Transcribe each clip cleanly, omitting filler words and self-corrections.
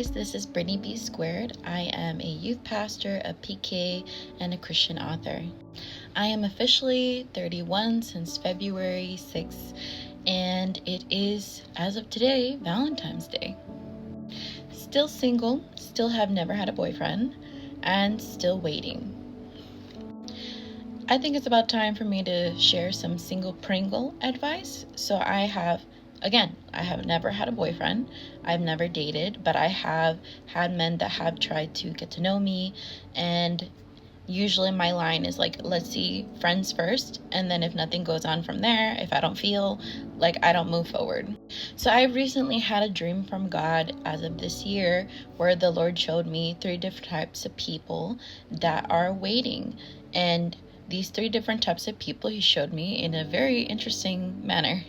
guys, this is BriniBSquared. I am a youth pastor, a PK, and a Christian author. I am officially 31 since February 6th, and it is, as of today, Valentine's Day. Still single, still have never had a boyfriend, and still waiting. I think it's about time for me to share some single Pringle advice. So I have never had a boyfriend. I've never dated, but I have had men that have tried to get to know me. And usually my line is like, let's see friends first. And then if nothing goes on from there, if I don't feel like I don't move forward. So I recently had a dream from God as of this year where the Lord showed me 3 different types of people that are waiting. And these 3 different types of people he showed me in a very interesting manner.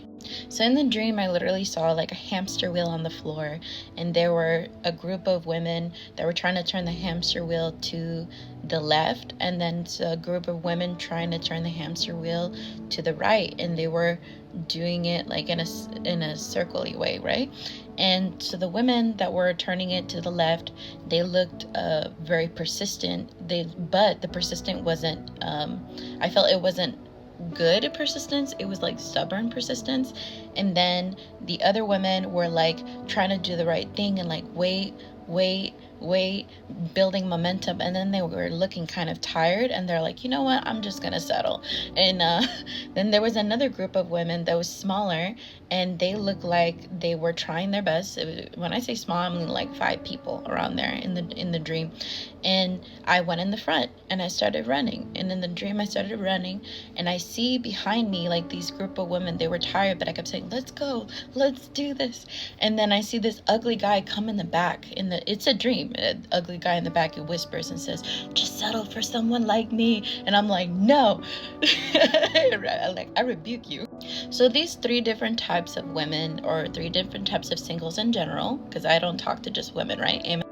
So in the dream, I literally saw like a hamster wheel on the floor, and there were a group of women that were trying to turn the hamster wheel to the left, and then a group of women trying to turn the hamster wheel to the right, and they were doing it like in a circle-y way, right? And so the women that were turning it to the left, they looked very persistent. But the persistent wasn't. I felt it wasn't good persistence. It was like stubborn persistence. And then the other women were like trying to do the right thing and like wait, building momentum. And then they were looking kind of tired, and they're like, you know what, I'm just gonna settle. And then there was another group of women that was smaller, and they looked like they were trying their best. When I say small, I mean like 5 people around there in the dream. And I went in the front and I started running. And in the dream I started running, and I see behind me like these group of women. They were tired, but I kept saying, let's go, let's do this. And then I see this ugly guy come in the back. It's a dream. An ugly guy in the back who whispers and says, just settle for someone like me. And I'm like, no. I rebuke you. So these 3 different types of women, or 3 different types of singles in general, because I don't talk to just women, right? Amen.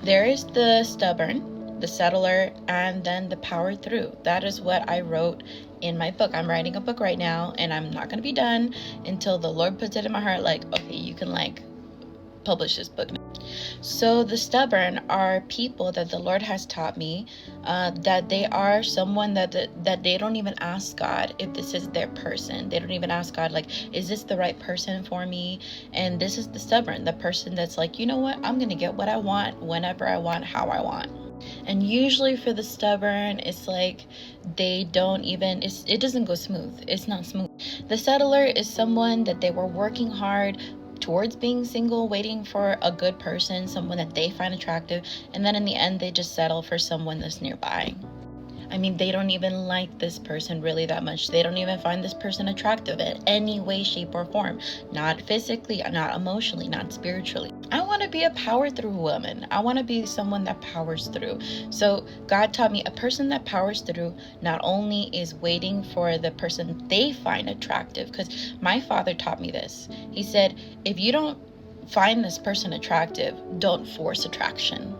There is the stubborn, the settler, and then the power through. That is what I wrote in my book. I'm writing a book right now, and I'm not going to be done until the Lord puts it in my heart, like, okay, you can like publish this book. So the stubborn are people that the Lord has taught me that they are someone that they don't even ask God if this is their person. They don't even ask God, like, is this the right person for me? And this is the stubborn, the person that's like, you know what, I'm gonna get what I want, whenever I want, how I want. And usually for the stubborn, it's like they don't even, it doesn't go smooth. It's not smooth. The settler is someone that they were working hard towards being single, waiting for a good person, someone that they find attractive, and then in the end they just settle for someone that's nearby. I mean, they don't even like this person really that much. They don't even find this person attractive in any way, shape, or form. Not physically, not emotionally, not spiritually. I want to be a power through woman. I want to be someone that powers through. So God taught me a person that powers through not only is waiting for the person they find attractive, because my father taught me this. He said, if you don't find this person attractive, don't force attraction.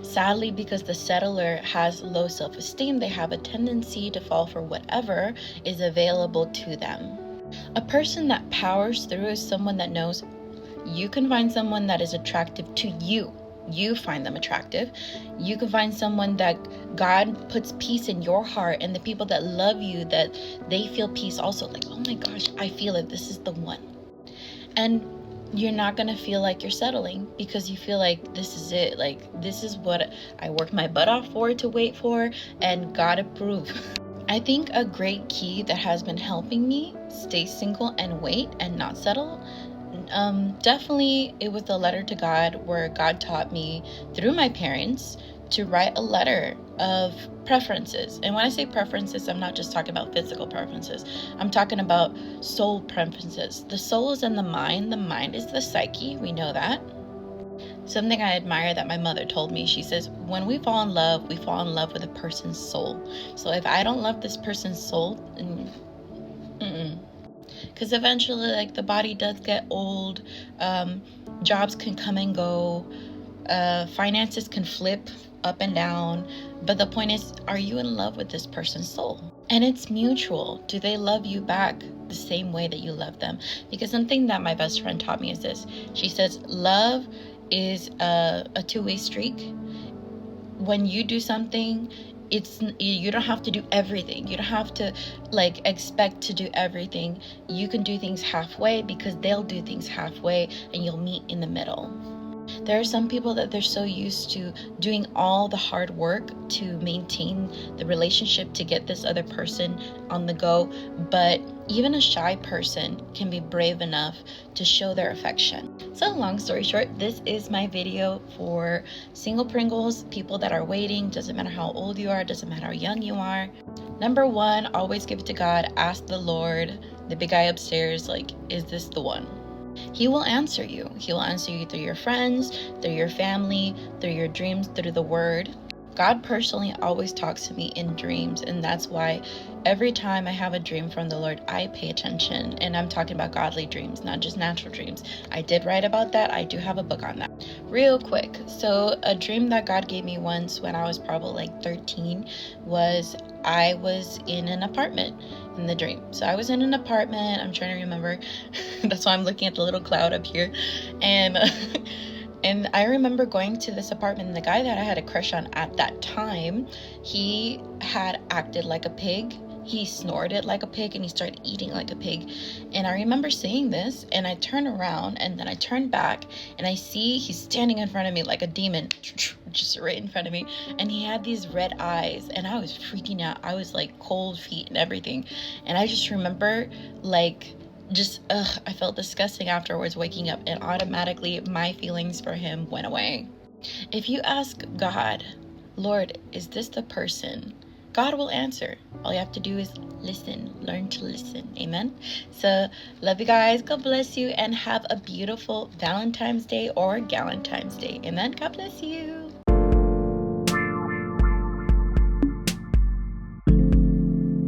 Sadly, because the settler has low self-esteem, they have a tendency to fall for whatever is available to them. A person that powers through is someone that knows you can find someone that is attractive to you. You find them attractive. You can find someone that God puts peace in your heart, and the people that love you, that they feel peace also. Like, oh my gosh, I feel it. This is the one. And you're not going to feel like you're settling because you feel like this is it. Like, this is what I worked my butt off to wait for, and God approved. I think a great key that has been helping me stay single and wait and not settle, definitely it was the letter to God, where God taught me through my parents to write a letter of preferences. And when I say preferences, I'm not just talking about physical preferences. I'm talking about soul preferences. The soul is in the mind. The mind is the psyche. We know that. Something I admire that my mother told me, she says, when we fall in love with a person's soul. So if I don't love this person's soul, because eventually, like, the body does get old, jobs can come and go, finances can flip up and down, but the point is, are you in love with this person's soul? And it's mutual. Do they love you back the same way that you love them? Because something that my best friend taught me is this. She says, love is a two-way streak. When you do something, you don't have to do everything. You don't have to like expect to do everything. You can do things halfway, because they'll do things halfway and you'll meet in the middle. There are some people that they're so used to doing all the hard work to maintain the relationship, to get this other person on the go, but even a shy person can be brave enough to show their affection. So long story short, this is my video for single Pringles, people that are waiting. Doesn't matter how old you are, doesn't matter how young you are. Number one, always give it to God. Ask the Lord, the big guy upstairs, like, is this the one? He will answer you. He will answer you through your friends, through your family, through your dreams, through the word. God personally always talks to me in dreams, and that's why every time I have a dream from the Lord, I pay attention. And I'm talking about godly dreams, not just natural dreams. I did write about that. I do have a book on that. Real quick, so a dream that God gave me once when I was probably like 13 was I was in an apartment in the dream. So I was in an apartment. I'm trying to remember. That's why I'm looking at the little cloud up here. And and I remember going to this apartment, and the guy that I had a crush on at that time, he had acted like a pig. He snorted like a pig, and he started eating like a pig. And I remember seeing this, and I turned around, and then I turned back, and I see he's standing in front of me like a demon, just right in front of me. And he had these red eyes, and I was freaking out. I was like cold feet and everything. And I just remember like I felt disgusting afterwards, waking up, and automatically my feelings for him went away. If you ask God, Lord, is this the person? God will answer. All you have to do is listen, learn to listen. Amen. So love you guys. God bless you, and have a beautiful Valentine's Day or Galentine's Day. Amen. God bless you.